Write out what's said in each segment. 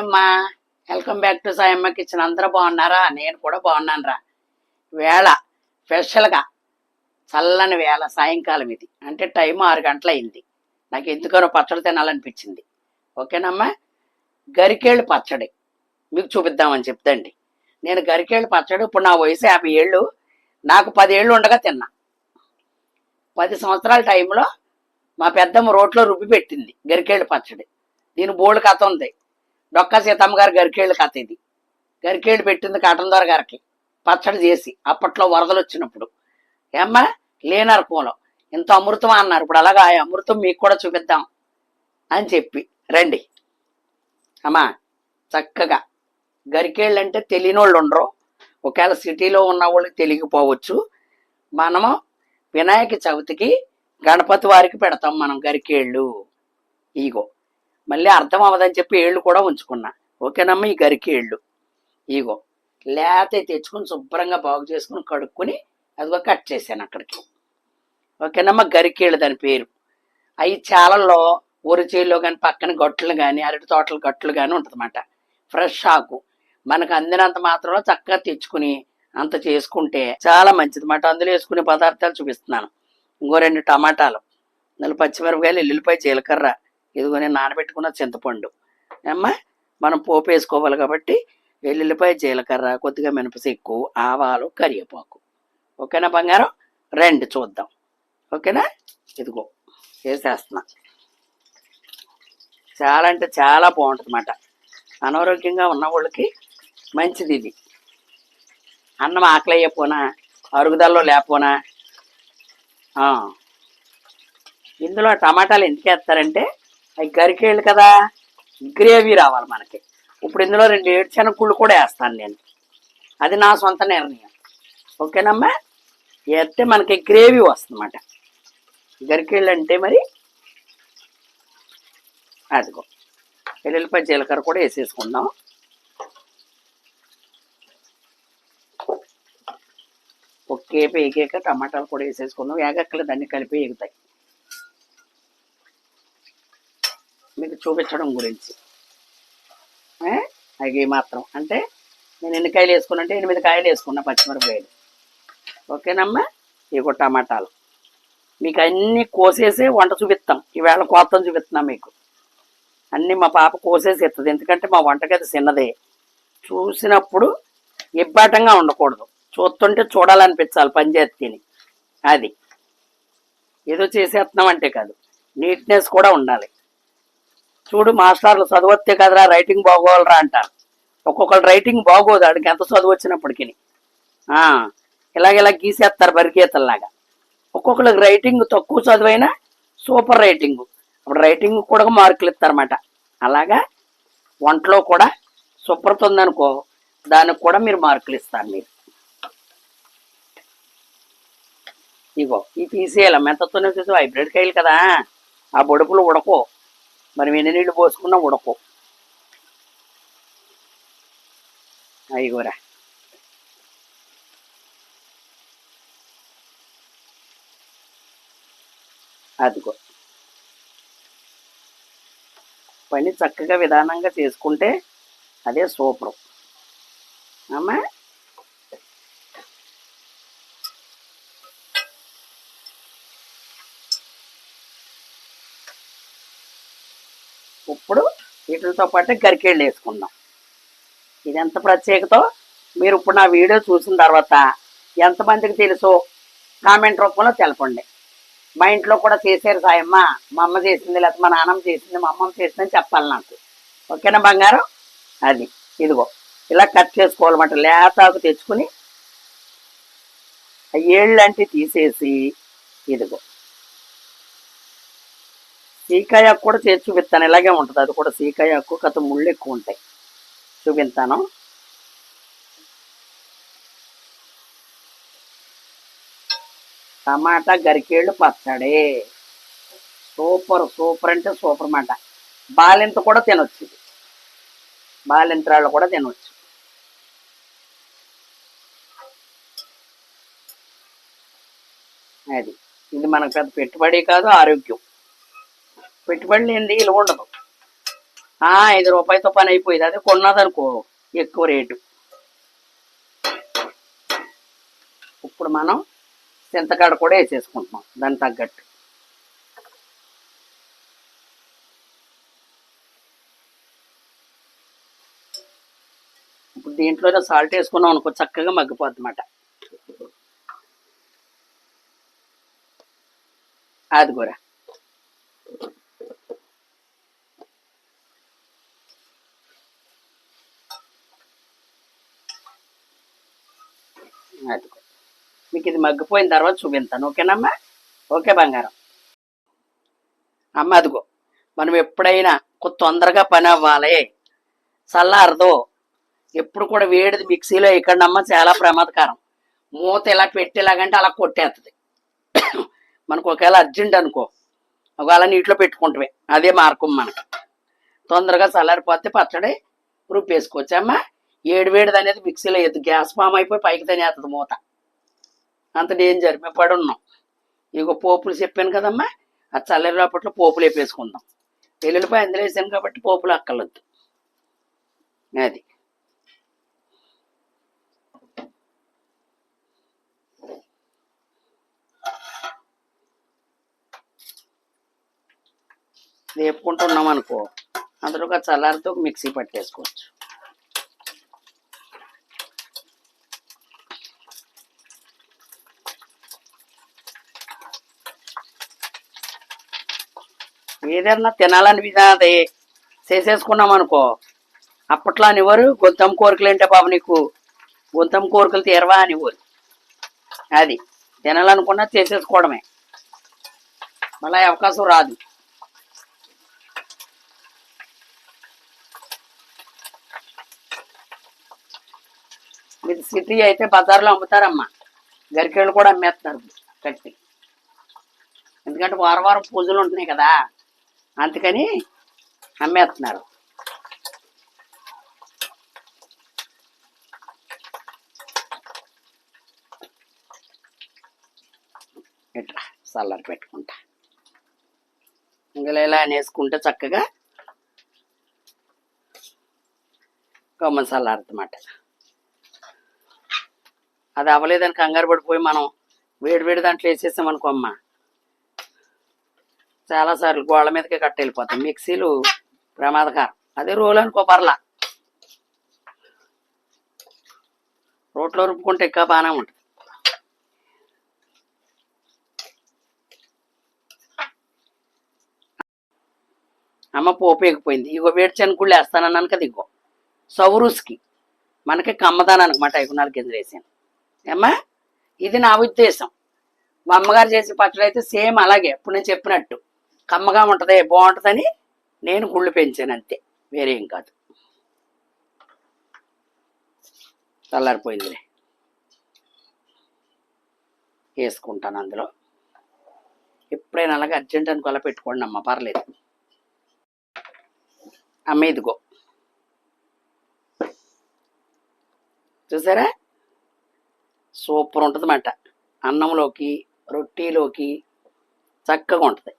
అమ్మా, welcome back to Sayamma kitchen. అందరూ బాగున్నారా? నేను కూడా బాగున్నాను రా. వేళ స్పెషల్గా చల్లని వేళ సాయంకాలం ఇది, అంటే టైం 6 గంటలు అయింది. నాకు ఎందుకనో పచ్చడి తినాలనిపించింది. ఓకేనమ్మా, గరికేళ్ళు పచ్చడి మీకు చూపిద్దామని చెప్తండి. నేను గరికేళ్ళు పచ్చడి ఇప్పుడు నా వయసు 50 ఏళ్ళు, నాకు 10 ఏళ్ళు ఉండగా తిన్నా. 10 సంవత్సరాల టైంలో మా పెద్దమ్మ రోట్లో రుబ్బి పెట్టింది గరికేళ్ళు పచ్చడి. దీని బోల్డ్ కథ ఉంది. డొక్కా సీతమ్మ గారు గరికేళ్ళు కథ ఇది. గరికేళ్ళు పెట్టింది కాటన్ దొర గారికి పచ్చడి చేసి, అప్పట్లో వరదలు వచ్చినప్పుడు. ఏమ్మా, లేనరకంలో ఇంత అమృతం అన్నారు. ఇప్పుడు అలాగా ఆ అమృతం మీకు కూడా చూపిద్దాం అని చెప్పి రండి అమ్మా. చక్కగా గరికేళ్ళు అంటే తెలియని వాళ్ళు ఉండరు. ఒకవేళ సిటీలో ఉన్న వాళ్ళకి తెలియకపోవచ్చు. మనము వినాయక చవితికి గణపతి వారికి పెడతాం మనం గరికేళ్ళు. ఈగో మళ్ళీ అర్థం అవ్వదని చెప్పి ఏళ్ళు కూడా ఉంచుకున్నా. ఓకేనమ్మా, ఈ గరికేళ్ళు ఈగో లేతే తెచ్చుకుని శుభ్రంగా బాగు చేసుకుని కడుక్కొని అదిగో కట్ చేశాను అక్కడికి. ఓకేనమ్మా, గరికేళ్ళు దాని పేరు. అవి చాలల్లో ఊరిచేల్లో కానీ పక్కన గట్లు కానీ అరటి తోటల గట్లు కానీ ఉంటుందన్నమాట. ఫ్రెష్ ఆకు మనకు అందినంత మాత్రంలో చక్కగా తెచ్చుకుని అంత చేసుకుంటే చాలా మంచిది అన్నమాట. అందులో వేసుకునే పదార్థాలు చూపిస్తున్నాను. ఇంకో 2 టమాటాలు, 4 పచ్చిమిరపకాయలు, ఎల్లుల్లిపాయ, జీలకర్ర, ఇదిగో నేను నానబెట్టుకున్న చింతపండు. అమ్మా, మనం పోపు వేసుకోవాలి కాబట్టి వెల్లుల్లిపాయ, జీలకర్ర, కొద్దిగా మినపసిక్కు, ఆవాలు, కరివేపాకు. ఓకేనా బంగారం? రండి చూద్దాం. ఓకేనా, ఇదిగో వేసేస్తున్నా. చాలా అంటే చాలా బాగుంటుంది అన్నమాట. అనారోగ్యంగా ఉన్న వాళ్ళకి మంచిది ఇది. అన్నం ఆకలి అయ్యపోనా, అరుగుదలలో లేకపోనా. ఇందులో టమాటాలు ఎందుకు వేస్తారంటే అవి గరికేళ్ళు కదా, గ్రేవీ రావాలి మనకి. ఇప్పుడు ఇందులో 2 ఏడుశనగగుళ్ళు కూడా వేస్తాను నేను. అది నా సొంత నిర్ణయం. ఓకేనమ్మా, వేస్తే మనకి గ్రేవీ వస్తుందన్నమాట. గరికేళ్ళు అంటే మరి అదిగో వెల్లుల్లిపాయ, జీలకర్ర కూడా వేసేసుకుందాం. ఒకేపు వేగాక టమాటాలు కూడా వేసేసుకుందాం. వేగక్కలేదు, అన్ని కలిపి ఎగుతాయి. మీకు చూపించడం గురించి అవి మాత్రం అంటే నేను ఎన్ని కాయలు వేసుకున్నంటే 8 కాయలు వేసుకున్నా పచ్చిమిరపకాయలు. ఓకేనమ్మా, ఇగో టమాటాలు మీకు అన్నీ కోసేసి వంట చూపిస్తాం. ఈవేళ కోతం చూపిస్తున్నాం మీకు. అన్నీ మా పాప కోసేసి ఇస్తుంది, ఎందుకంటే మా వంటగది చిన్నదే. చూసినప్పుడు ఇబ్బాటంగా ఉండకూడదు, చూస్తుంటే చూడాలనిపించాలి పని చేస్తేని. అది ఏదో చేసేస్తున్నాం అంటే కాదు, నీట్నెస్ కూడా ఉండాలి. చూడు, మాస్టర్లు చదువొస్తే కదరా రైటింగ్ బాగోవాలరా అంటారు. ఒక్కొక్కరు రైటింగ్ బాగోదు, ఆడికి ఎంత చదువు వచ్చినప్పటికీ. ఇలాగ గీసేస్తారు బరిగీతల్లాగా. ఒక్కొక్కరికి రైటింగ్ తక్కువ చదువైనా సూపర్ రైటింగ్, అప్పుడు రైటింగ్ కూడా మార్కులు ఇస్తారన్నమాట. అలాగా వంటలో కూడా శుభ్రత ఉందనుకో, దానికి కూడా మీరు మార్కులు ఇస్తారు. మీరు ఇగో ఈ తీసేయాలి. మెంతతోనే చూసి హైబ్రిడ్ కాయలు కదా, ఆ బొడుపులు ఉడకో, మనం ఎన్ని నీళ్ళు పోసుకున్నా ఉడకో. అయిగోరా, అదిగో పని చక్కగా విధానంగా చేసుకుంటే అదే సూపరు అమ్మా. ఇప్పుడు వీటితో పాటు గరికేళ్ళు వేసుకుందాం. ఇది ఎంత ప్రత్యేకతో మీరు ఇప్పుడు నా వీడియో చూసిన తర్వాత ఎంతమందికి తెలుసో కామెంట్ రూపంలో తెలపండి. మా ఇంట్లో కూడా చేశారు సాయమ్మ, మా అమ్మ చేసింది, లేకపోతే మా నాన్నమ్మ చేసింది, మా అమ్మమ్మ చేసిందని చెప్పాలి నాకు. ఓకేనా బంగారం? అది ఇదిగో ఇలా కట్ చేసుకోవాలన్నమాట. లేతాకు తెచ్చుకుని ఏళ్ళంటి తీసేసి, ఇదిగో సీకాయాకు కూడా చేసి చూపిస్తాను. ఇలాగే ఉంటుంది అది కూడా. సీకాయాకు కథ ముళ్ళు ఎక్కువ ఉంటాయి, చూపిస్తాను. టమాటా గరికేళ్ళు పచ్చడి సూపర్, సూపర్ అంటే సూపర్ అన్నమాట. బాలింత కూడా తినొచ్చు ఇది, బాలింత్రాళ్ళు కూడా తినవచ్చు. అది ఇది మనకు పెద్ద పెట్టుబడి కాదు, ఆరోగ్యం. పెట్టుబడి లేనిది ఇలా ఉండదు. రూపాయలతో పని అయిపోయింది. అదే కొన్నదనుకో ఎక్కువ రేటు. ఇప్పుడు మనం చింతకాడ కూడా వేసేసుకుంటున్నాం దానికి తగ్గట్టు. ఇప్పుడు దీంట్లోనే సాల్ట్ వేసుకున్నాం అనుకో చక్కగా మగ్గిపోద్ది అన్నమాట. అది కూడా అది మీకు ఇది మగ్గిపోయిన తర్వాత చూపిస్తాను. ఓకేనమ్మా? ఓకే బంగారం. అమ్మ అదిగో మనం ఎప్పుడైనా తొందరగా పని అవ్వాలి, చల్లారదు. ఎప్పుడు కూడా వేడిది మిక్సీలో వేయకండమ్మా, చాలా ప్రమాదకరం. మూత ఇలా పెట్టేలాగంటే అలా కొట్టేస్తుంది. మనకు ఒకవేళ అర్జెంట్ అనుకో ఒకవేళ నీటిలో పెట్టుకుంటామే, అదే మార్గం మనకి. తొందరగా చల్లారిపోతే పచ్చడి రుబ్బేసుకోవచ్చమ్మా. వేడిది అనేది మిక్సీలో వేయద్దు, గ్యాస్ ఫామ్ అయిపోయి పైకి తినేస్తుంది మూత. అంత డేంజర్. మేము పడి ఉన్నాం. ఇగో పోపులు చెప్పాను కదమ్మా, ఆ చల్లారి లోపట్లో పోపులు వేపేసుకుందాం. వెల్లుల్లిపాయ అందులో వేసాను కాబట్టి పోపులు అక్కర్లేదు. అది వేపుకుంటున్నాం అనుకో అందులో ఒక చల్లారితో మిక్సీ పట్టేసుకోవచ్చు. ఏదన్నా తినాలని విధాది చేసేసుకున్నాం అనుకో, అప్పట్లో అనివ్వరు గొంతం కోరికలు ఏంటే బాబు నీకు గొంతం కోరికలు తీరవా అనివ్వరు. అది తినాలనుకున్నా చేసేసుకోవడమే, మళ్ళీ అవకాశం రాదు. ఇది సిటీ అయితే బజార్లో అమ్ముతారమ్మా, గరికెళ్ళు కూడా అమ్మేస్తారు కట్టి. ఎందుకంటే వారం పూజలు ఉంటున్నాయి కదా, అందుకని అమ్మేస్తున్నారు. ఇట్లా చల్లారి పెట్టుకుంటా. ఇందులో ఇలా అనేసుకుంటే చక్కగా గమ్మని చల్లారుతన్నమాట. అది అవ్వలేదని కంగారు పడిపోయి మనం వేడి దాంట్లో వేసేసామనుకో అమ్మ, చాలాసార్లు గోళ్ళ మీదకే కట్ట వెళ్ళిపోతాం. మిక్సీలు ప్రమాదకరం. అదే రోలు అనుకో పర్లా, రోట్లో రుబ్బుకుంటే ఇంకా బాగానే ఉంటుంది. అమ్మ పోపు ఎగిపోయింది. ఇగో వేడి చెనుకుళ్ళు వేస్తానన్నాను కదా, ఇగో సౌరుస్కి మనకి కమ్మదానానికి మాట 5 గింజలు వేసాను ఏమ్మా. ఇది నా ఉద్దేశం. మా అమ్మగారు చేసే పచ్చడి అయితే సేమ్ అలాగే ఇప్పుడు నేను చెప్పినట్టు కమ్మగా ఉంటుంది, బాగుంటుందని నేను గుళ్ళు పెంచాను అంతే, వేరేం కాదు. చల్లారిపోయిందిలే, వేసుకుంటాను అందులో. ఎప్పుడైనా అలాగే అర్జెంట్ అనుకో అలా పెట్టుకోండి అమ్మ, పర్లేదు. అమ్మ ఇదిగో చూసారా, సూపర్ ఉంటుంది అన్నమాట. అన్నంలోకి రొట్టెలోకి చక్కగా ఉంటుంది.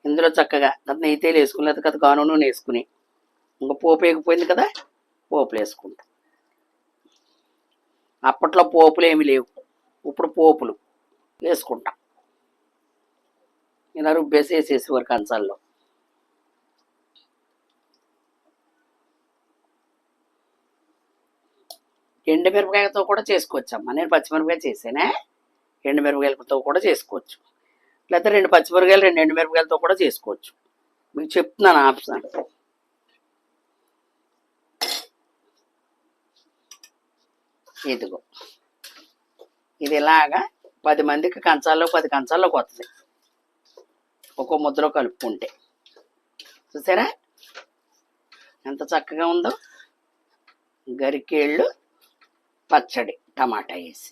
ఇందులో చక్కగా నెయ్యి తేలు వేసుకుని లేదా కదా గాను నూనె వేసుకుని, ఇంకా పోపు వేగిపోయింది కదా, పోపులు వేసుకుంటాం. అప్పట్లో పోపులు ఏమి లేవు, ఇప్పుడు పోపులు వేసుకుంటాం. ఇలా రుబ్బేసి వేసేసేవారు కంచాల్లో. ఎండుమిరపకాయలతో కూడా చేసుకోవచ్చమ్మా. నేను పచ్చిమిరపకాయ చేసానే, ఎండుమిరపకాయలతో కూడా చేసుకోవచ్చు. లేకపోతే 2 పచ్చిమిరపకాయలు 2 ఎండుమిరపకాయలతో కూడా చేసుకోవచ్చు. మీకు చెప్తున్నాను ఆప్షన్. ఇదిగో ఇది ఇలాగా 10 మందికి కంచాల్లో 10 కంచాల్లోకి వస్తుంది ఒక్కో ముద్దలో కలుపుకుంటే. చూసారా ఎంత చక్కగా ఉందో. గరికేళ్ళు పచ్చడి టమాటా వేసి.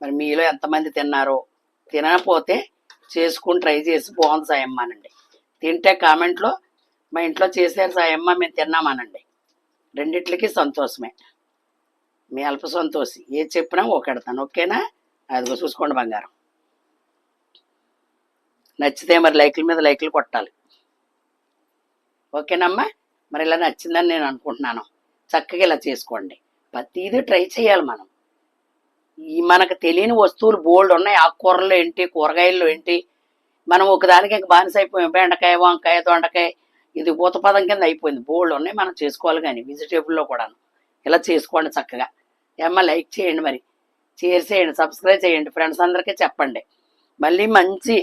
మరి మీలో ఎంతమంది తిన్నారో, తినకపోతే చేసుకుని ట్రై చేసి బాగుంది సాయమ్మానండి. తింటే కామెంట్లో మా ఇంట్లో చేశారు సాయమ్మ మేము తిన్నామనండి. రెండిట్లకి సంతోషమే, మీ అల్ప సంతోషి. ఏది చెప్పినా ఓకెడతాను. ఓకేనా? అదిగో చూసుకోండి బంగారం. నచ్చితే మరి లైకుల మీద లైకులు కొట్టాలి. ఓకేనమ్మా? మరి ఇలా నచ్చిందని నేను అనుకుంటున్నాను. చక్కగా ఇలా చేసుకోండి. ప్రతిదీ ట్రై చేయాలి మనం. ఈ మనకు తెలియని వస్తువులు బోల్డ్ ఉన్నాయి. ఆకుకూరలు ఏంటి, కూరగాయలు ఏంటి, మనం ఒకదానికి ఇంక బానిస అయిపోయాం. బెండకాయ, వంకాయ, దొండకాయ, ఇది ఊతపదం కింద అయిపోయింది. బోల్డ్ ఉన్నాయి, మనం చేసుకోవాలి. కానీ వెజిటేబుల్లో కూడాను ఇలా చేసుకోండి చక్కగా. ఏమ్మా లైక్ చేయండి, మరి షేర్ చేయండి, సబ్స్క్రైబ్ చేయండి, ఫ్రెండ్స్ అందరికీ చెప్పండి. మళ్ళీ మంచి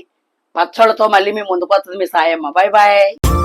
పచ్చళ్ళతో మళ్ళీ మీ ముందుకు వస్తుంది మీ సాయమ్మ. Bye bye.